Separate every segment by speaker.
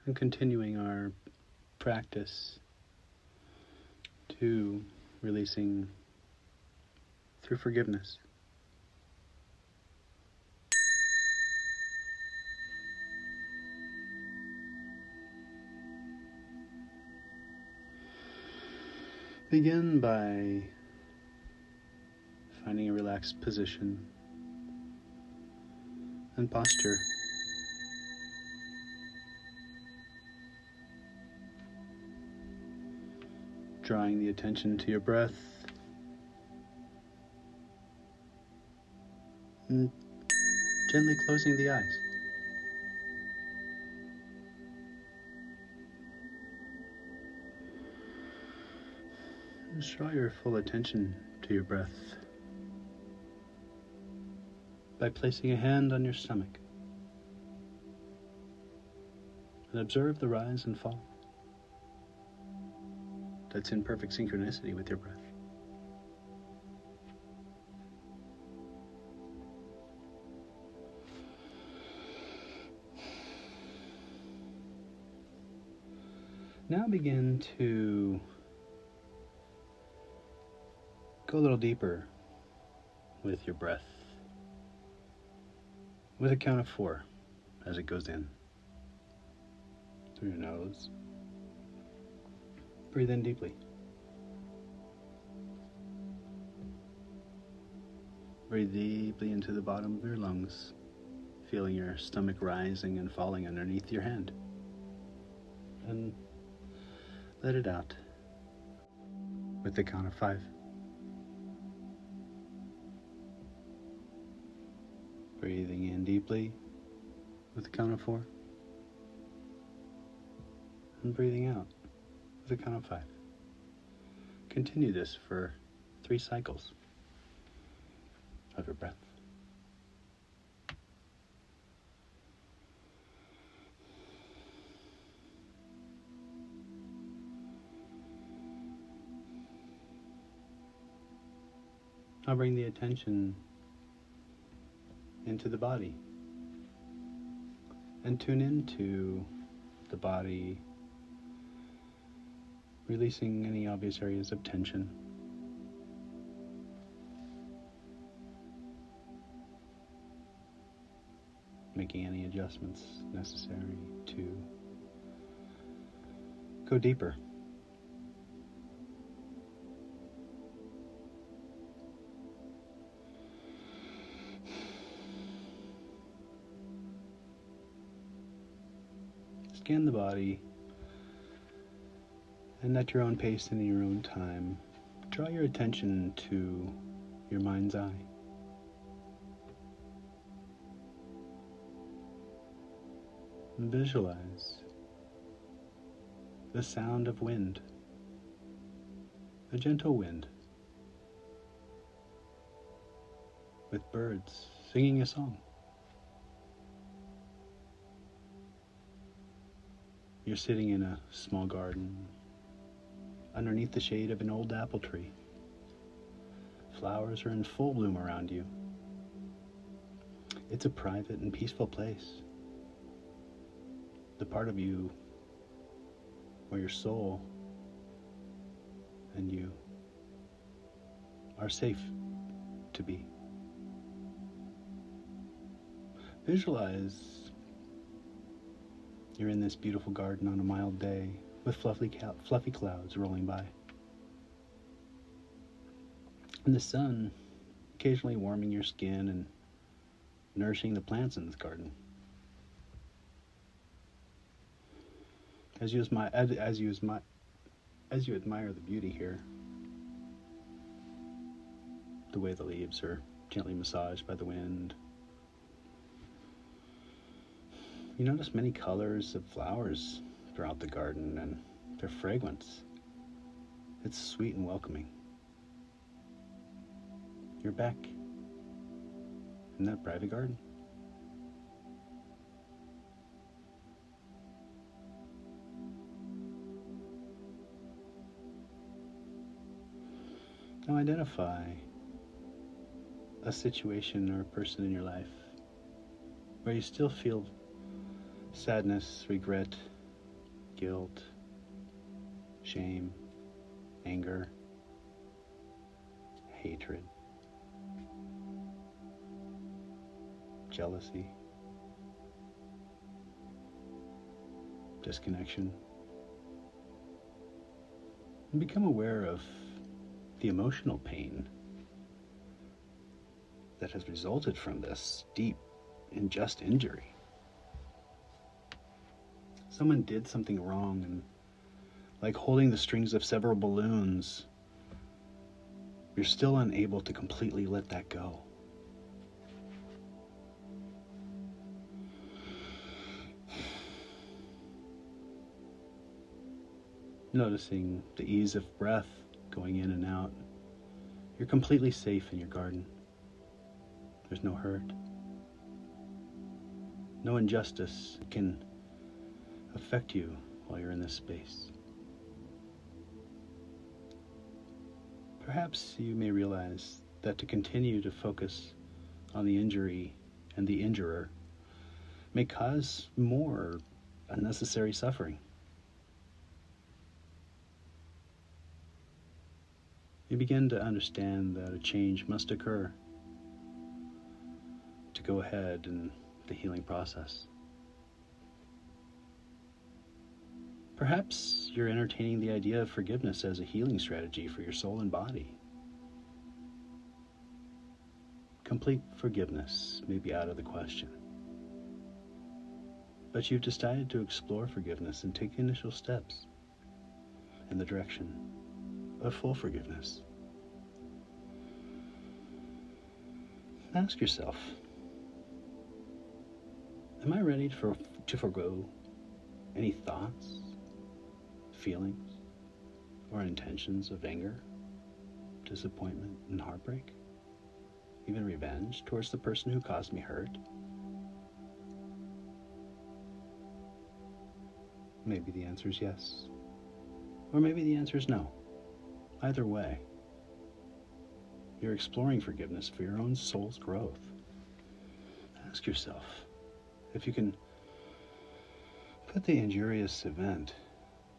Speaker 1: and continuing our practice to releasing through forgiveness. Begin by finding a relaxed position and posture. Drawing the attention to your breath and gently closing the eyes. Just draw your full attention to your breath by placing a hand on your stomach and observe the rise and fall that's in perfect synchronicity with your breath. Now begin to go a little deeper with your breath with a count of 4 as it goes in through your nose. Breathe in deeply. Breathe deeply into the bottom of your lungs, feeling your stomach rising and falling underneath your hand. And let it out with the count of 5. Breathing in deeply with the count of 4. And breathing out with the count of 5. Continue this for 3 cycles of your breath. Now bring the attention into the body and tune into the body, releasing any obvious areas of tension. Making any adjustments necessary to go deeper. Scan the body, and at your own pace and in your own time, draw your attention to your mind's eye. And visualize the sound of wind, a gentle wind, with birds singing a song. You're sitting in a small garden underneath the shade of an old apple tree. Flowers are in full bloom around you. It's a private and peaceful place. The part of you where your soul and you are safe to be. Visualize you're in this beautiful garden on a mild day with fluffy clouds rolling by. And the sun occasionally warming your skin and nourishing the plants in this garden. As you admire the beauty here, the way the leaves are gently massaged by the wind, you notice many colors of flowers throughout the garden and their fragrance. It's sweet and welcoming. You're back in that private garden. Now identify a situation or a person in your life where you still feel sadness, regret, guilt, shame, anger, hatred, jealousy, disconnection, and become aware of the emotional pain that has resulted from this deep, unjust injury. Someone did something wrong, and like holding the strings of several balloons, you're still unable to completely let that go. Noticing the ease of breath going in and out. You're completely safe in your garden. There's no hurt. No injustice can affect you while you're in this space. Perhaps you may realize that to continue to focus on the injury and the injurer may cause more unnecessary suffering. You begin to understand that a change must occur to go ahead in the healing process. Perhaps you're entertaining the idea of forgiveness as a healing strategy for your soul and body. Complete forgiveness may be out of the question, but you've decided to explore forgiveness and take initial steps in the direction of full forgiveness. Ask yourself, am I ready to forgo any thoughts, feelings, or intentions of anger, disappointment, and heartbreak? Even revenge towards the person who caused me hurt? Maybe the answer is yes, or maybe the answer is no. Either way, you're exploring forgiveness for your own soul's growth. Ask yourself if you can put the injurious event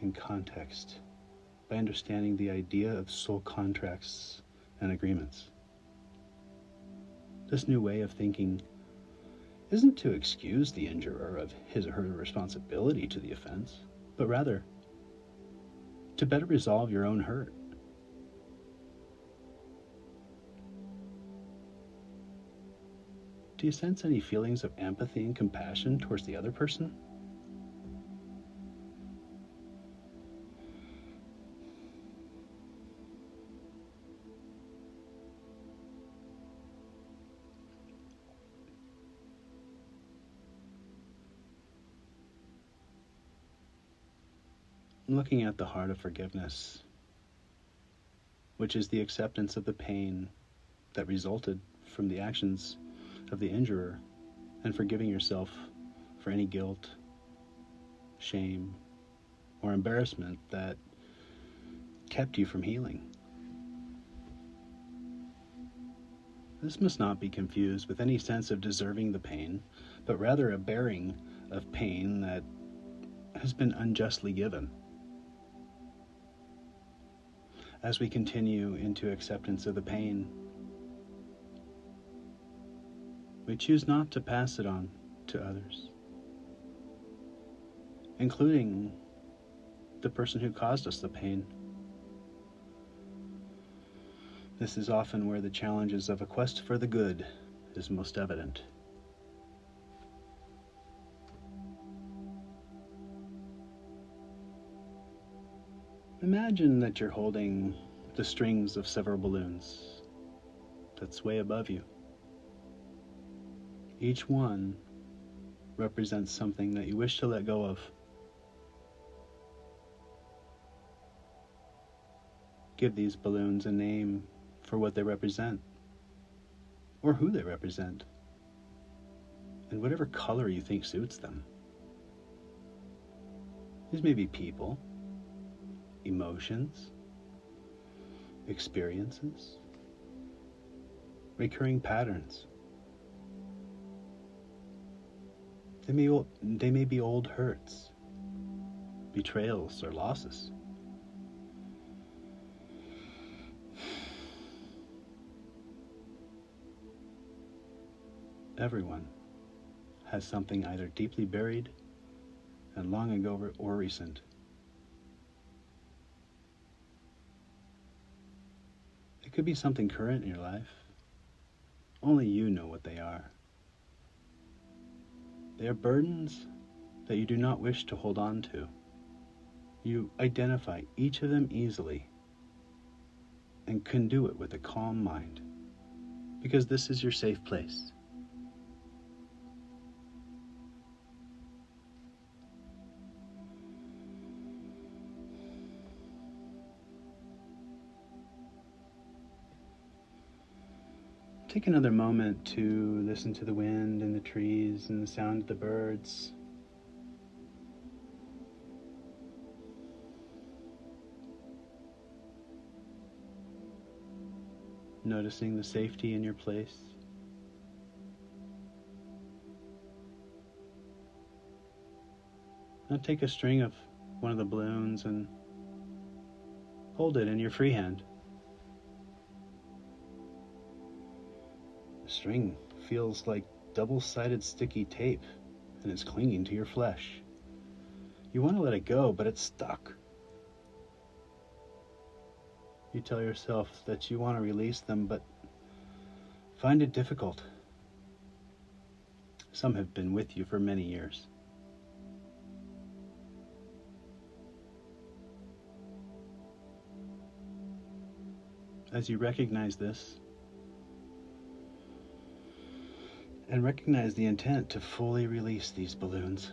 Speaker 1: in context by understanding the idea of soul contracts and agreements. This new way of thinking isn't to excuse the injurer of his or her responsibility to the offense, but rather to better resolve your own hurt. Do you sense any feelings of empathy and compassion towards the other person? Looking at the heart of forgiveness, which is the acceptance of the pain that resulted from the actions of the injurer, and forgiving yourself for any guilt, shame, or embarrassment that kept you from healing. This must not be confused with any sense of deserving the pain, but rather a bearing of pain that has been unjustly given. As we continue into acceptance of the pain, we choose not to pass it on to others, including the person who caused us the pain. This is often where the challenges of a quest for the good is most evident. Imagine that you're holding the strings of several balloons that sway above you. Each one represents something that you wish to let go of. Give these balloons a name for what they represent, or who they represent, and whatever color you think suits them. These may be people, emotions, experiences, recurring patterns. They may be old hurts, betrayals, or losses. Everyone has something either deeply buried and long ago or recent. It could be something current in your life. Only you know what they are. They are burdens that you do not wish to hold on to. You identify each of them easily and can do it with a calm mind, because this is your safe place. Take another moment to listen to the wind and the trees and the sound of the birds. Noticing the safety in your place. Now take a string of one of the balloons and hold it in your free hand. The string feels like double-sided sticky tape and is clinging to your flesh. You want to let it go, but it's stuck. You tell yourself that you want to release them, but find it difficult. Some have been with you for many years. As you recognize this, and recognize the intent to fully release these balloons,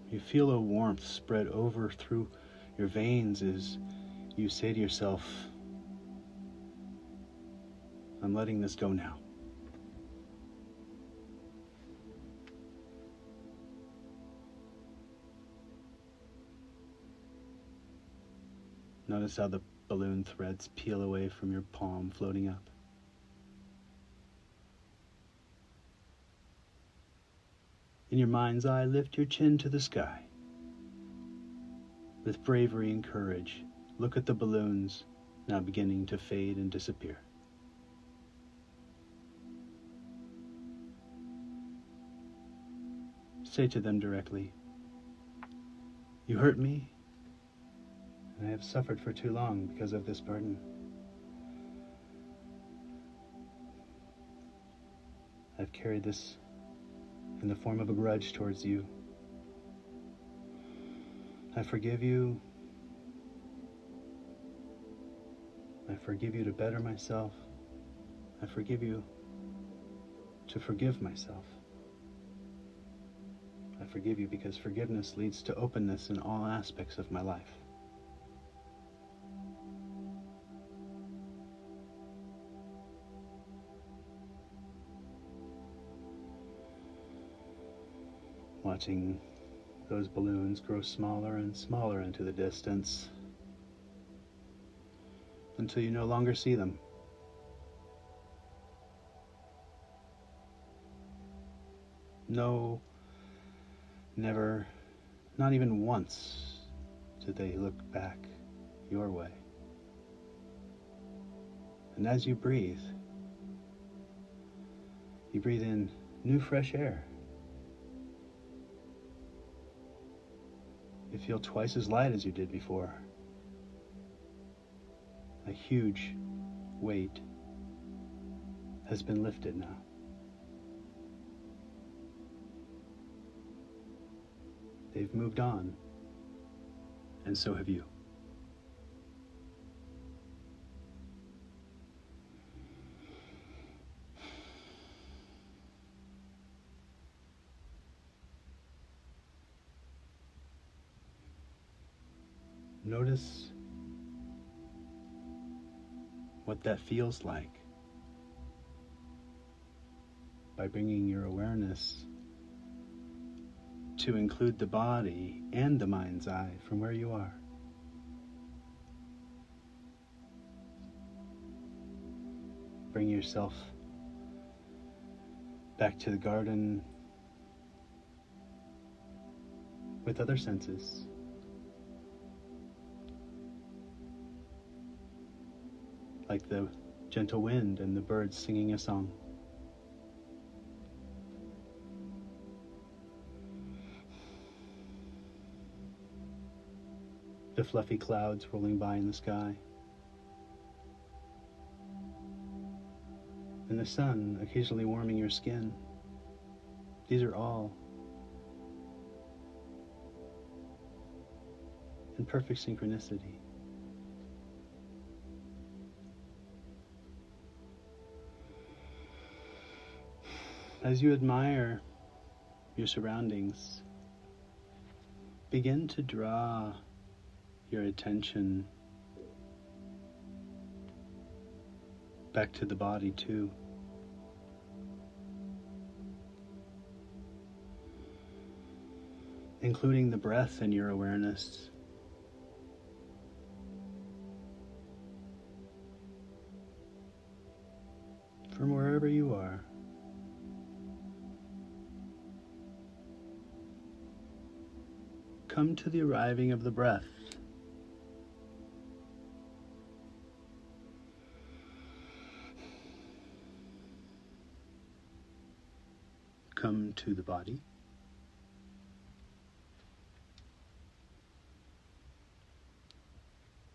Speaker 1: you feel a warmth spread over through your veins as you say to yourself, I'm letting this go now. Notice how the balloon threads peel away from your palm, floating up. In your mind's eye, lift your chin to the sky. With bravery and courage, look at the balloons now beginning to fade and disappear. Say to them directly, you hurt me, and I have suffered for too long because of this burden. I've carried this in the form of a grudge towards you. I forgive you. I forgive you to better myself. I forgive you to forgive myself. I forgive you because forgiveness leads to openness in all aspects of my life. Watching those balloons grow smaller and smaller into the distance until you no longer see them. No, never, not even once did they look back your way. And as you breathe in new fresh air. You feel twice as light as you did before. A huge weight has been lifted now. They've moved on, and so have you. Notice what that feels like by bringing your awareness to include the body and the mind's eye from where you are. Bring yourself back to the garden with other senses. like the gentle wind and the birds singing a song. The fluffy clouds rolling by in the sky. And the sun occasionally warming your skin. These are all in perfect synchronicity. As you admire your surroundings, begin to draw your attention back to the body too. Including the breath in your awareness. From wherever you are. Come to the arriving of the breath. Come to the body.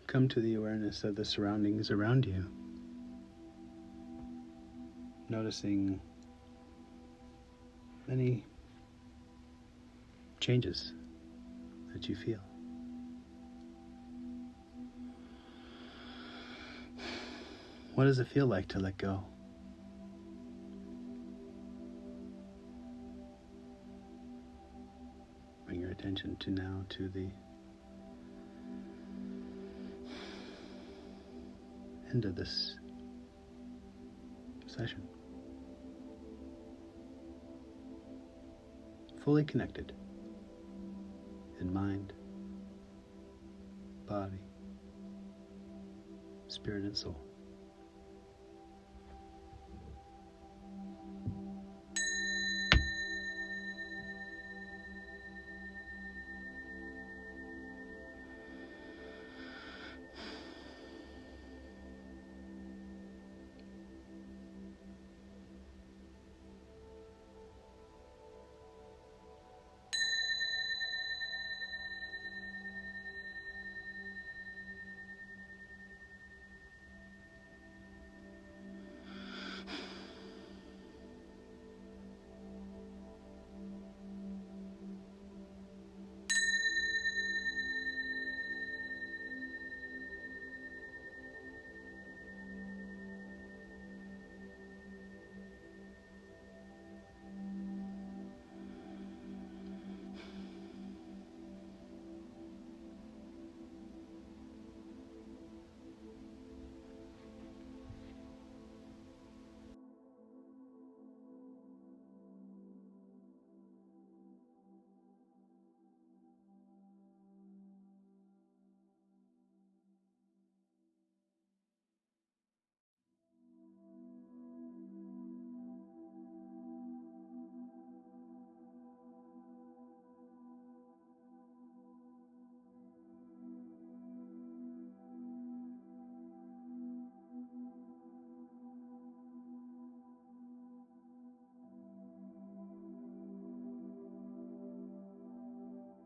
Speaker 1: Come to the awareness of the surroundings around you. Noticing many changes that you feel. What does it feel like to let go? Bring your attention to the end of this session. Fully connected in mind, body, spirit, and soul.